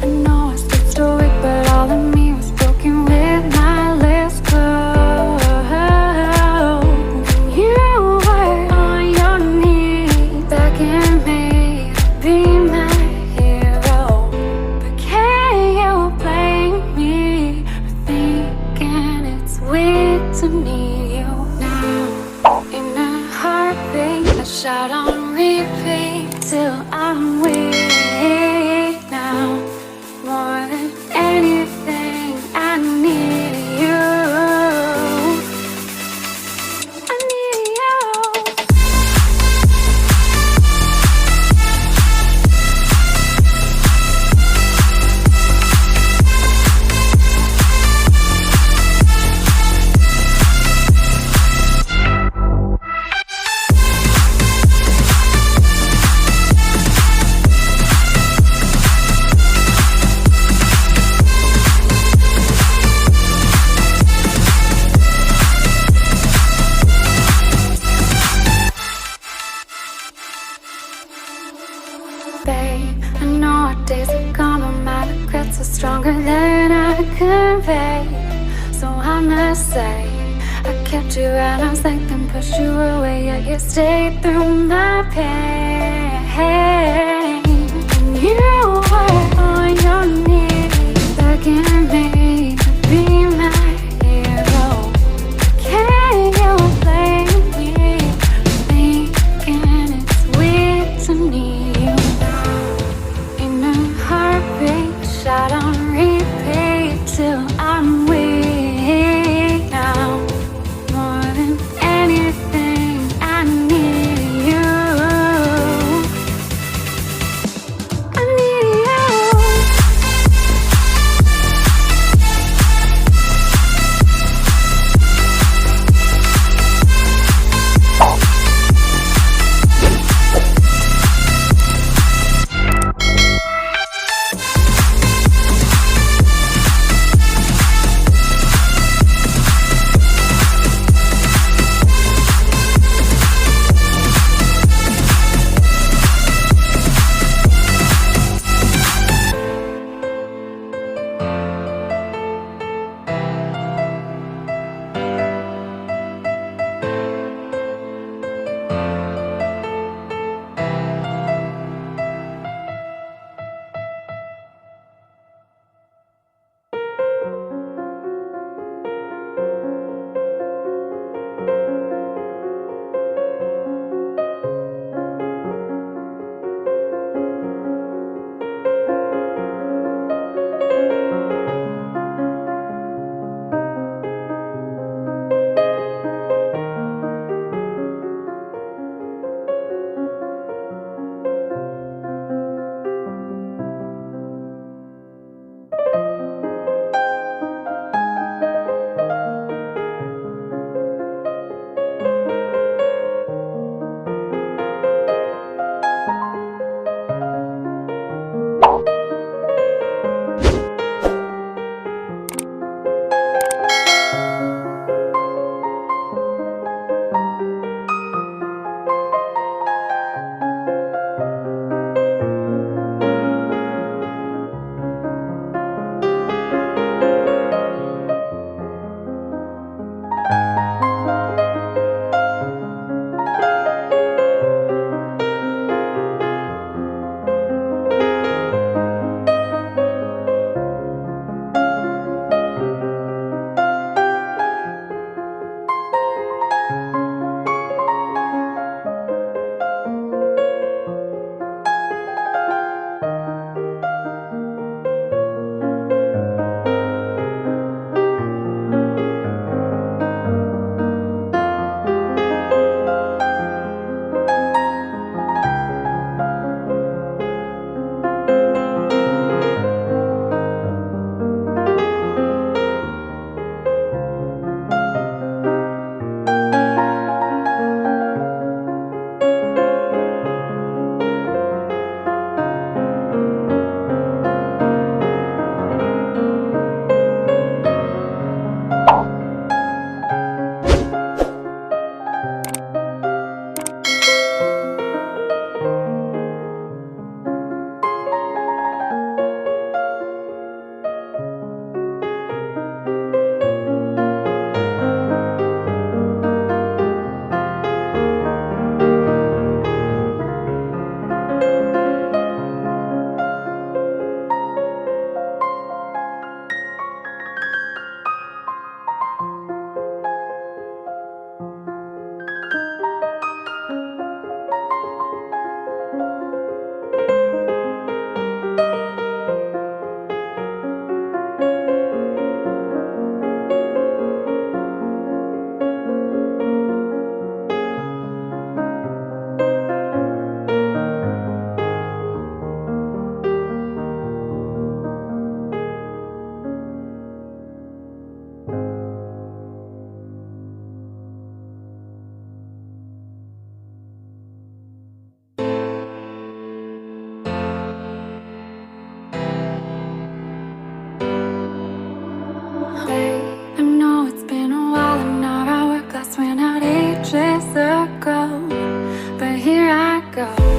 I know I stood stoic, but all of me was broken with my lips closed. And you were on your knees, begging me to be my hero. But can you blame me for thinking it's weird to need you now? In a heartbeat, I shout on repeat till I'm weak now. More than anything, I need you. I need you. Babe, I know our days are gone, but my regrets are stronger than I convey. So I must say, I kept you at arm's length and pushed you away, yet you stayed through my pain. And you were on your knees, begging me to be my hero. Can you blame me for thinking it's weird to need you now? In a heartbeat, shot on repeat till I'm weak now. More than anything, I need you. go.